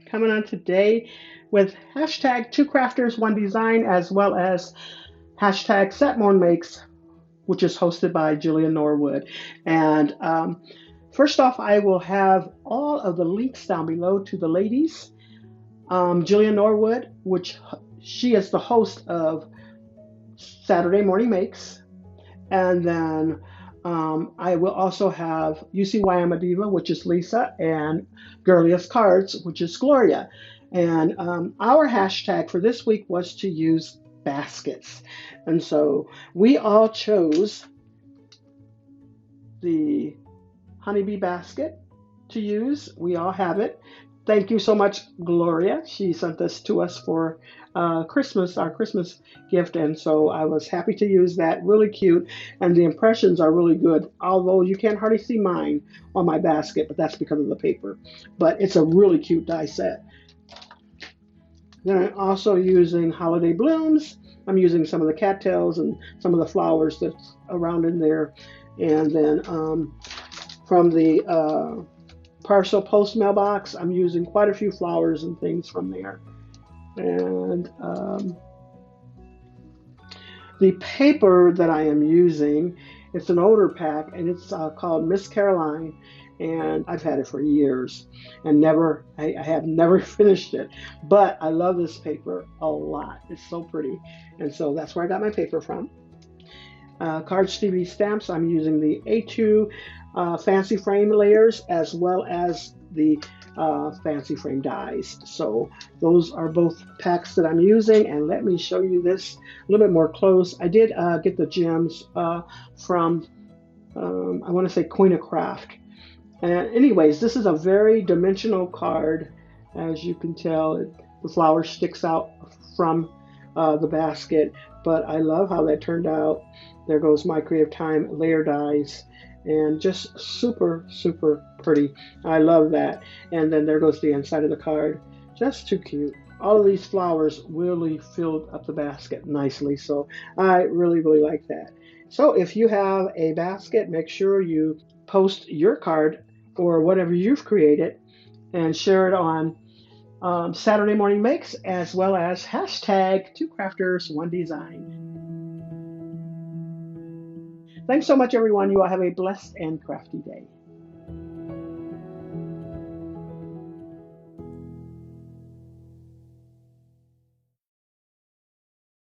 Coming on today with hashtag two crafters, one design, as well as hashtag Set More Makes, which is hosted by Julia Norwood. And first off, I will have all of the links down below to the ladies. Julia Norwood, which she is the host of Saturday Morning Makes. And then I will also have UCY I'm a Diva, which is Lisa, and Girliest Cards, which is Gloria. And our hashtag for this week was to use baskets. And so we all chose the honeybee basket to use. We all have it. Thank you so much, Gloria. She sent this to us for Christmas, our Christmas gift, and so I was happy to use that. Really cute, and the impressions are really good, although you can't hardly see mine on my basket, but that's because of the paper. But it's a really cute die set. Then I'm also using holiday blooms. I'm using some of the cattails and some of the flowers that's around in there. And then from the parcel post mailbox, I'm using quite a few flowers and things from there. And the paper that I am using, it's an older pack, and it's called Miss Caroline, and I've had it for years and I have never finished it, but I love this paper a lot. It's so pretty, and so that's where I got my paper from. Card Stevie stamps, I'm using the A2 fancy frame layers as well as the fancy frame dies. So those are both packs that I'm using, and let me show you this a little bit more close. I did get the gems from I want to say Queen of Craft. And anyways, this is a very dimensional card. As you can tell, the flower sticks out from the basket, but I love how that turned out. There goes my Creative Time layer dies, and just super, super pretty. I love that. And then there goes the inside of the card. Just too cute. All of these flowers really filled up the basket nicely, so I really, really like that. So if you have a basket, make sure you post your card or whatever you've created and share it on Saturday Morning Makes, as well as hashtag two crafters, one design. Thanks so much, everyone. You all have a blessed and crafty day.